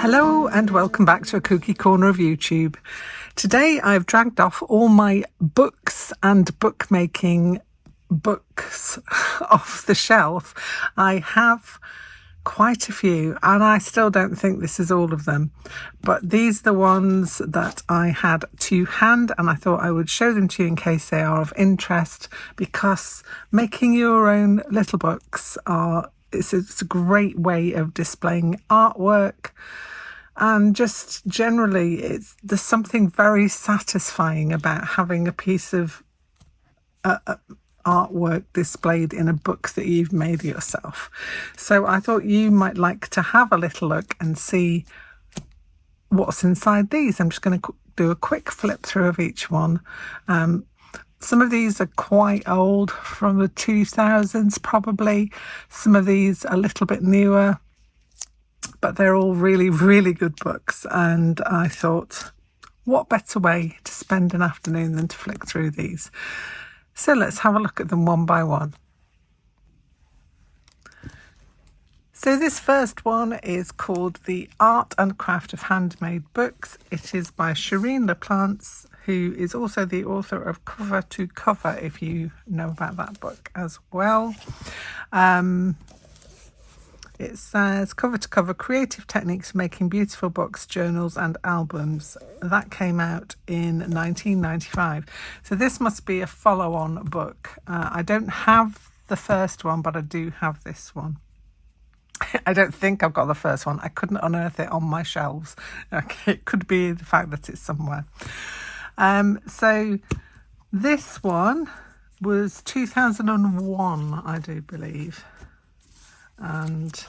Hello and welcome back to a kooky corner of YouTube. Today I've dragged off all my books and bookmaking books off the shelf. I have quite a few and I still don't think this is all of them, but these are the ones that I had to hand and I thought I would show them to you in case they are of interest, because making your own little books it's a great way of displaying artwork, and just generally there's something very satisfying about having a piece of artwork displayed in a book that you've made yourself. So I thought you might like to have a little look and see what's inside these. I'm just going to do a quick flip through of each one. Some of these are quite old, from the 2000s probably. Some of these are a little bit newer, but they're all really, really good books. And I thought, what better way to spend an afternoon than to flick through these? So let's have a look at them one by one. So this first one is called The Art and Craft of Handmade Books. It is by Shireen LaPlante, who is also the author of Cover to Cover, if you know about that book as well. It says Cover to Cover, Creative Techniques for Making Beautiful Books, Journals and Albums. That came out in 1995. So this must be a follow-on book. I don't have the first one, but I do have this one. I don't think I've got the first one. I couldn't unearth it on my shelves. Okay, it could be the fact that it's somewhere. So this one was 2001, I do believe. And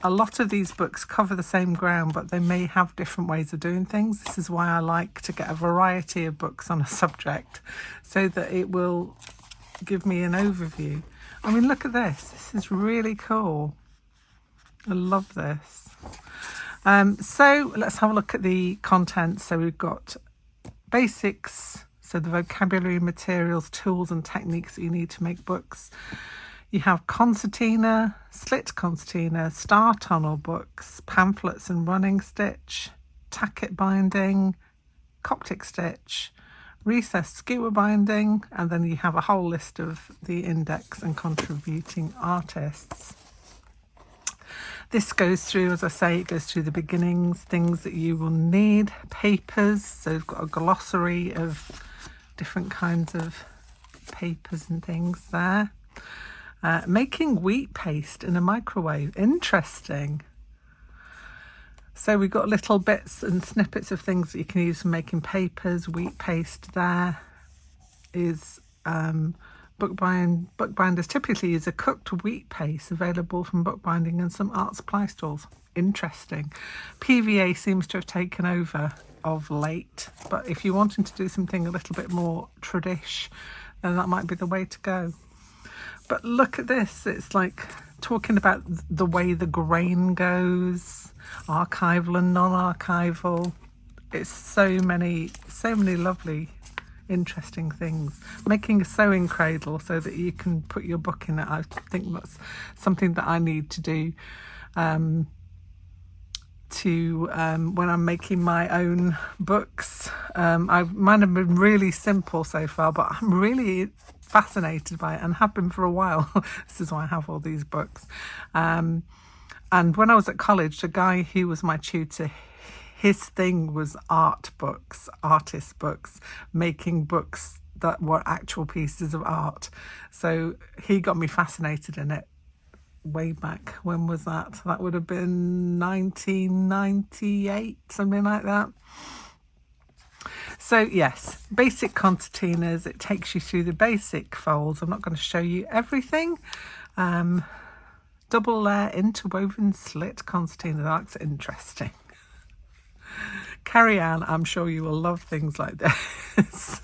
a lot of these books cover the same ground, but they may have different ways of doing things. This is why I like to get a variety of books on a subject, so that it will give me an overview. I mean, look at this. This is really cool. I love this. So let's have a look at the contents. So we've got basics, so the vocabulary, materials, tools and techniques that you need to make books. You have concertina, slit concertina, star tunnel books, pamphlets and running stitch, tacket binding, Coptic stitch, recessed skewer binding, and then you have a whole list of the index and contributing artists. This goes through, as I say, it goes through the beginnings, things that you will need, papers, so you've got a glossary of different kinds of papers and things there. Making wheat paste in a microwave, interesting. So we've got little bits and snippets of things that you can use for making papers. Wheat paste there is bookbinders typically use a cooked wheat paste available from bookbinding and some art supply stores. Interesting. PVA seems to have taken over of late, but if you're wanting to do something a little bit more tradish, then that might be the way to go. But look at this, it's like talking about the way the grain goes, archival and non-archival. It's so many lovely, interesting things. Making a sewing cradle so that you can put your book in it. I think that's something that I need to do when I'm making my own books. Mine have been really simple so far, but I'm really fascinated by it and have been for a while. This is why I have all these books. And when I was at college, the guy who was my tutor, his thing was art books, artist books, making books that were actual pieces of art. So he got me fascinated in it way back. When was that? That would have been 1998, something like that. So yes, basic concertinas, it takes you through the basic folds. I'm not going to show you everything. Double layer interwoven slit concertina, that's interesting. Carrie Ann, I'm sure you will love things like this.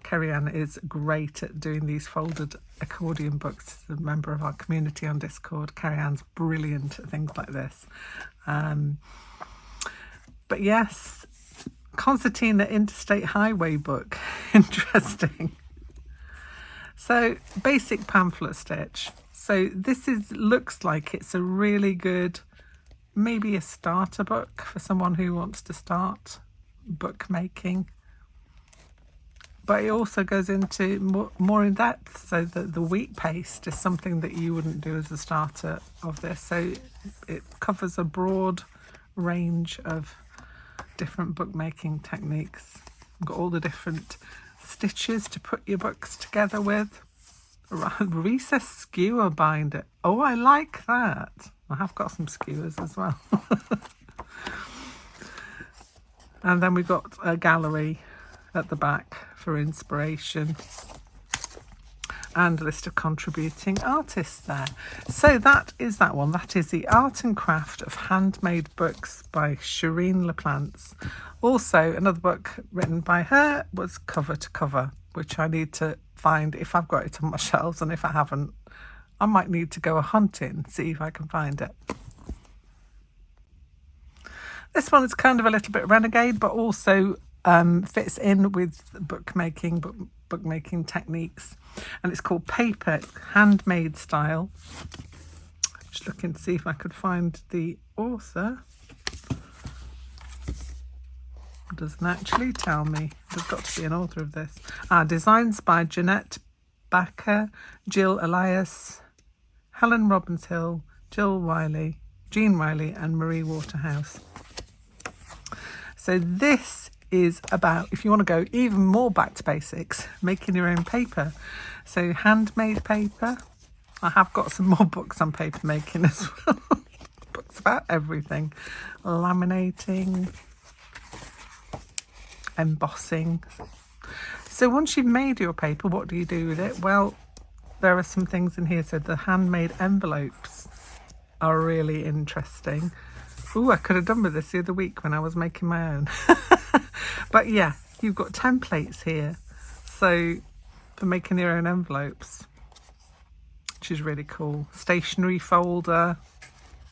Carrie Ann is great at doing these folded accordion books. She's a member of our community on Discord. Carrie Ann's brilliant at things like this. But yes, concertina interstate highway book. Interesting. So basic pamphlet stitch. So this looks like it's a really good maybe a starter book for someone who wants to start bookmaking. But it also goes into more in depth, so that the wheat paste is something that you wouldn't do as a starter of this. So it covers a broad range of different bookmaking techniques. You've got all the different stitches to put your books together with. Recessed skewer binder. Oh, I like that. I have got some skewers as well. And then we've got a gallery at the back for inspiration, and a list of contributing artists there. So that is that one. That is The Art and Craft of Handmade Books by Shireen LaPlante. Also, another book written by her was Cover to Cover, which I need to find if I've got it on my shelves, and if I haven't, I might need to go a hunting, see if I can find it. This one is kind of a little bit renegade, but also fits in with bookmaking techniques, and it's called Paper. It's handmade style. Just looking to see if I could find the author. It doesn't actually tell me. There's got to be an author of this. Designs by Jeanette Backer, Jill Elias, Helen Robbins Hill, Jill Wiley, Jean Riley, and Marie Waterhouse. So this is about, if you want to go even more back to basics, making your own paper. So handmade paper. I have got some more books on paper making as well. Books about everything. Laminating, embossing. So once you've made your paper, what do you do with it? Well, there are some things in here. So the handmade envelopes are really interesting. Ooh, I could have done with this the other week when I was making my own. But yeah, you've got templates here, so for making your own envelopes, which is really cool. Stationery folder,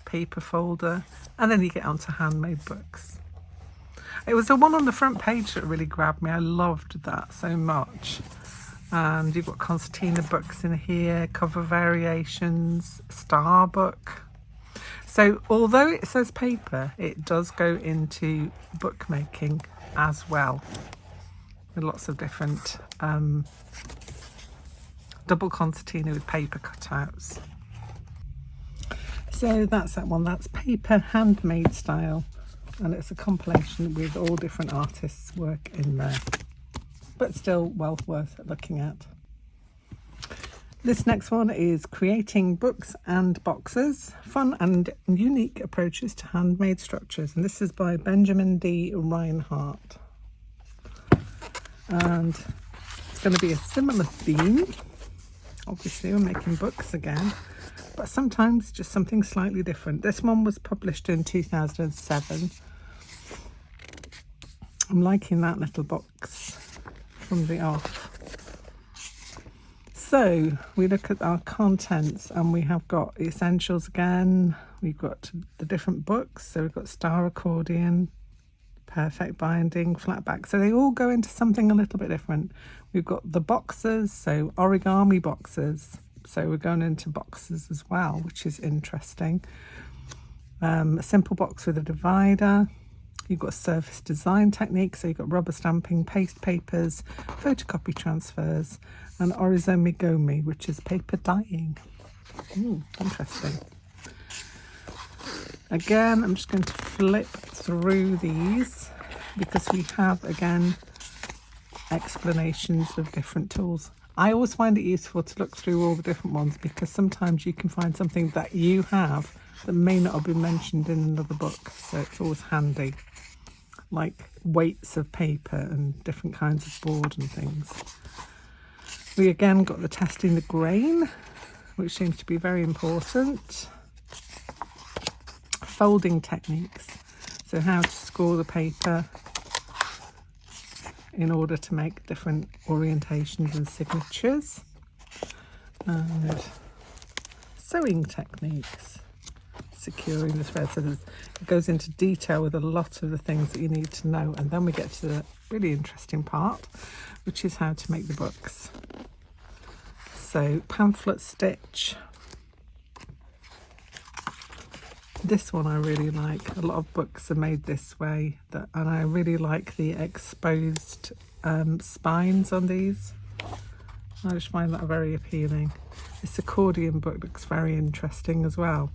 paper folder, and then you get onto handmade books. It was the one on the front page that really grabbed me. I loved that so much. And you've got concertina books in here, cover variations, star book. So although it says paper, it does go into bookmaking as well, with lots of different double concertina with paper cutouts. So that's that one. That's Paper Handmade Style, and it's a compilation with all different artists' work in there, but still well worth looking at. This next one is Creating Books and Boxes, Fun and Unique Approaches to Handmade Structures. And this is by Benjamin D. Reinhardt. And it's going to be a similar theme. Obviously, we're making books again, but sometimes just something slightly different. This one was published in 2007. I'm liking that little box from the off. So we look at our contents, and we have got the essentials again. We've got the different books. So we've got Star Accordion, Perfect Binding, Flatback. So they all go into something a little bit different. We've got the boxes, so origami boxes. So we're going into boxes as well, which is interesting. A simple box with a divider. You've got surface design techniques, so you've got rubber stamping, paste papers, photocopy transfers, and origami, which is paper dyeing. Interesting. Again, I'm just going to flip through these because we have, again, explanations of different tools. I always find it useful to look through all the different ones, because sometimes you can find something that you have that may not have been mentioned in another book, so it's always handy. Like weights of paper and different kinds of board and things. We again got the testing the grain, which seems to be very important. Folding techniques, so how to score the paper in order to make different orientations and signatures. And sewing techniques, securing the thread. So it goes into detail with a lot of the things that you need to know. And then we get to the really interesting part, which is how to make the books. So pamphlet stitch, This one I really like. A lot of books are made this way, and I really like the exposed spines on these. I just find that very appealing. This accordion book looks very interesting as well.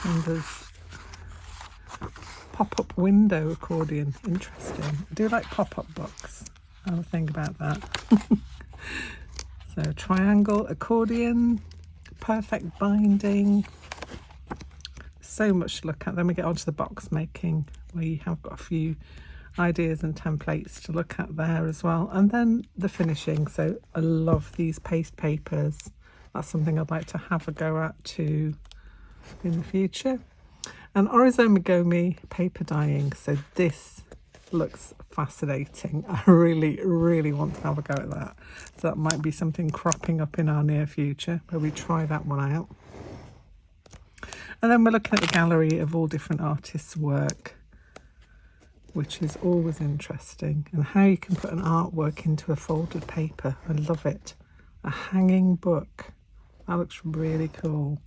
And there's pop-up window accordion. Interesting. I do like pop-up books. I'll think about that. So triangle accordion, perfect binding. So much to look at. Then we get onto the box making, where you have got a few ideas and templates to look at there as well. And then the finishing. So I love these paste papers. That's something I'd like to have a go at too in the future. And origami paper dyeing. So this looks fascinating. I really want to have a go at that. So that might be something cropping up in our near future where we try that one out. And then we're looking at the gallery of all different artists' work, which is always interesting, and how you can put an artwork into a folded paper. I love it. A hanging book. That looks really cool.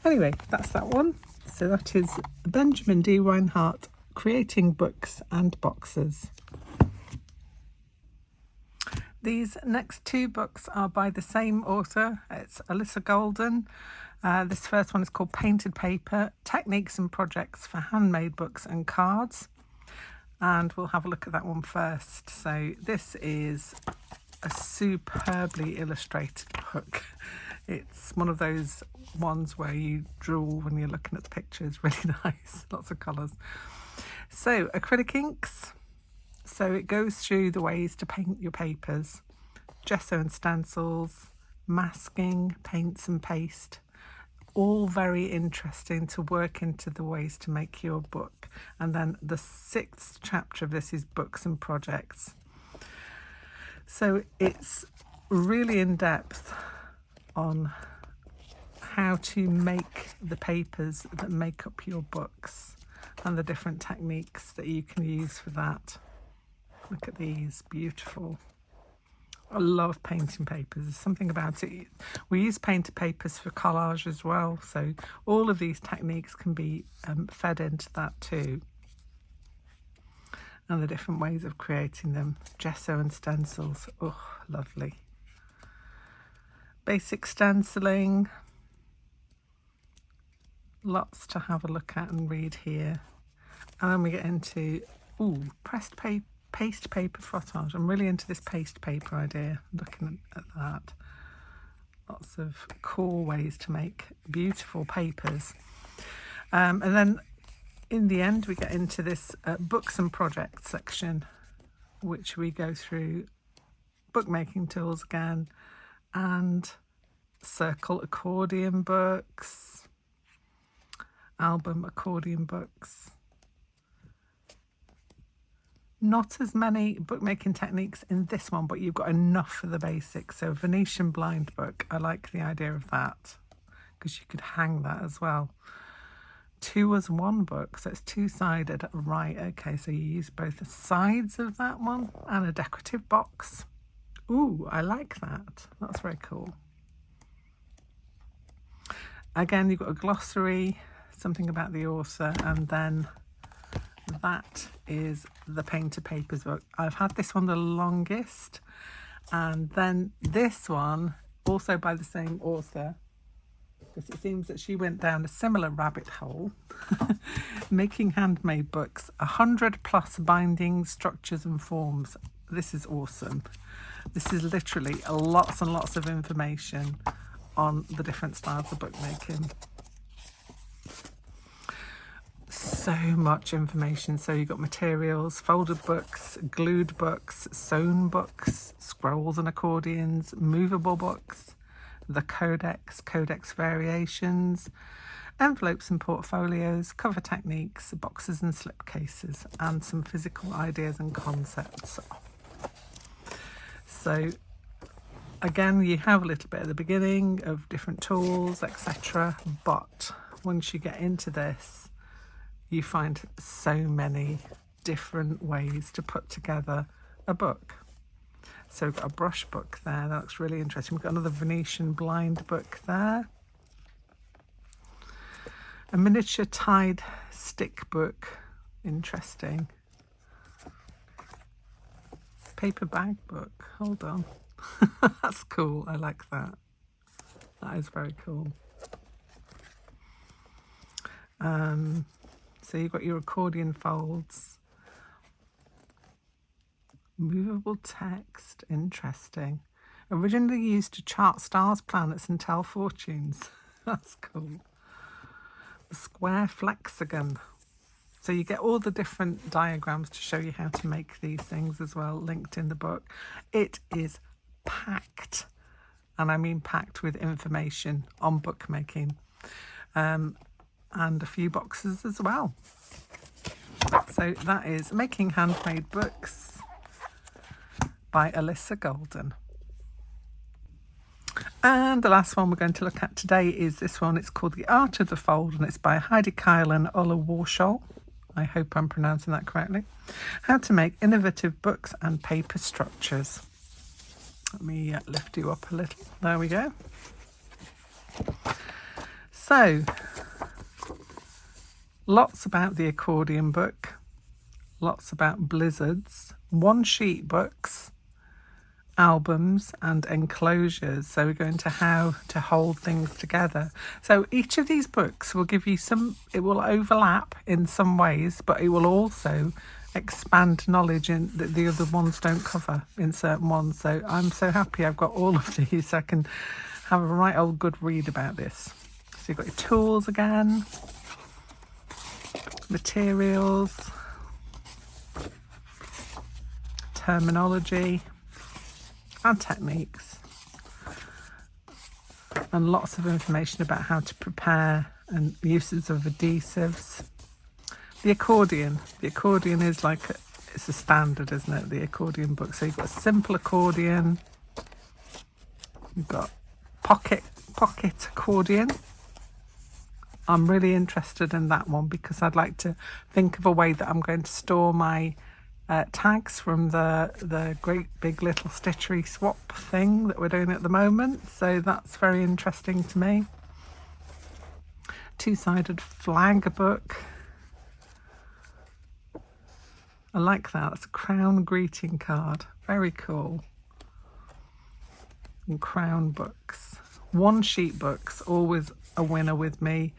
Anyway, that's that one. So that is Benjamin D. Reinhardt, Creating Books and Boxes. These next two books are by the same author. It's Alyssa Golden. This first one is called Painted Paper, Techniques and Projects for Handmade Books and Cards. And we'll have a look at that one first. So this is a superbly illustrated book. It's one of those ones where you drool when you're looking at the pictures. Really nice, lots of colours. So acrylic inks. So it goes through the ways to paint your papers. Gesso and stencils, masking, paints and paste. All very interesting to work into the ways to make your book. And then the 6th chapter of this is books and projects. So it's really in depth on how to make the papers that make up your books and the different techniques that you can use for that. Look at these, beautiful. I love painting papers. There's something about it. We use painted papers for collage as well, so all of these techniques can be fed into that too, and the different ways of creating them. Gesso and stencils, oh lovely. Basic stenciling, lots to have a look at and read here. And then we get into pressed paper, paste paper frottage. I'm really into this paste paper idea, looking at that. Lots of cool ways to make beautiful papers. And then in the end we get into this books and projects section, which we go through bookmaking tools again, and circle accordion books, album accordion books. Not as many bookmaking techniques in this one, but you've got enough for the basics. So Venetian blind book, I like the idea of that, because you could hang that as well. 2-as-1 book, so it's two-sided. Right, okay, so you use both the sides of that one and a decorative box. Ooh, I like that. That's very cool. Again, you've got a glossary, something about the author, and then that is the Painted Papers book. I've had this one the longest, and then this one, also by the same author, because it seems that she went down a similar rabbit hole. Making handmade books, 100+ bindings, structures and forms. This is awesome. This is literally lots and lots of information on the different styles of bookmaking. So much information. So you've got materials, folded books, glued books, sewn books, scrolls and accordions, movable books, the codex variations, envelopes and portfolios, cover techniques, boxes and slipcases, and some physical ideas and concepts. So again, you have a little bit at the beginning of different tools, etc. But once you get into this, you find so many different ways to put together a book. So we've got a brush book there, that looks really interesting. We've got another Venetian blind book there. A miniature tied stick book. Interesting. Paper bag book. Hold on. That's cool. I like that. That is very cool. So you've got your accordion folds. Movable text. Interesting. Originally used to chart stars, planets and tell fortunes. That's cool. The square flexagon. So you get all the different diagrams to show you how to make these things as well, linked in the book. It is packed, and I mean packed with information on bookmaking, and a few boxes as well. So that is Making Handmade Books by Alyssa Golden. And the last one we're going to look at today is this one. It's called The Art of the Fold, and it's by Heidi Kyle and Ola Warshol. I hope I'm pronouncing that correctly. How to make innovative books and paper structures. Let me lift you up a little. There we go. So, lots about the accordion book, lots about blizzards, one sheet books, albums and enclosures. So we're going to how to hold things together. So each of these books will give you it will overlap in some ways, but it will also expand knowledge in that the other ones don't cover in certain ones. So I'm so happy I've got all of these, so I can have a right old good read about this. So you've got your tools again, materials, terminology and techniques, and lots of information about how to prepare and uses of adhesives. The accordion is like it's a standard, isn't it? The accordion book. So you've got a simple accordion, you've got pocket accordion. I'm really interested in that one because I'd like to think of a way that I'm going to store my tags from the great big little stitchery swap thing that we're doing at the moment. So that's very interesting to me. Two-sided flag book. I like that. It's a crown greeting card. Very cool. And crown books. One sheet books, always a winner with me.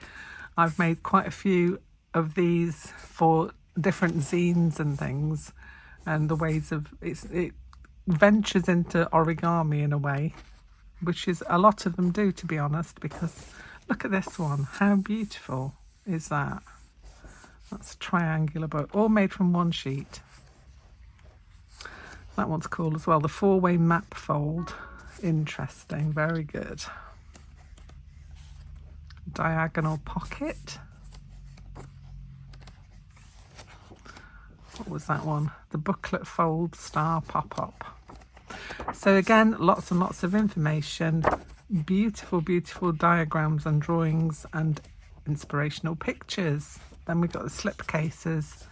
I've made quite a few of these for different zines and things, and the ways of it ventures into origami in a way, which is a lot of them do, to be honest, because look at this one. How beautiful is that? That's a triangular book, all made from one sheet. That one's cool as well. The 4-way map fold. Interesting, very good. Diagonal pocket. What was that one? The booklet fold star pop-up. So again, lots and lots of information, beautiful, beautiful diagrams and drawings and inspirational pictures. Then we've got the slip cases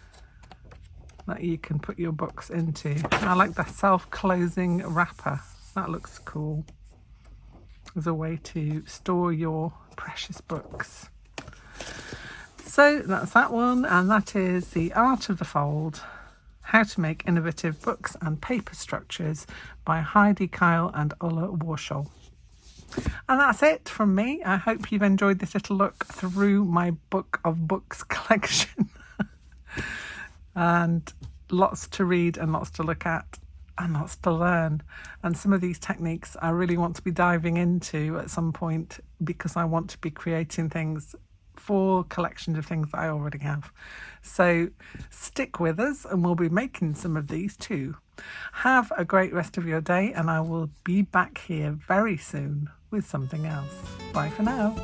that you can put your books into. I like the self-closing wrapper. That looks cool as a way to store your precious books. So that's that one, and that is The Art of the Fold, How to Make Innovative Books and Paper Structures by Heidi Kyle and Ola Warshol. And that's it from me. I hope you've enjoyed this little look through my book of books collection. And lots to read and lots to look at and lots to learn. And some of these techniques I really want to be diving into at some point, because I want to be creating things for collections of things that I already have. So stick with us and we'll be making some of these too. Have a great rest of your day, and I will be back here very soon with something else. Bye for now.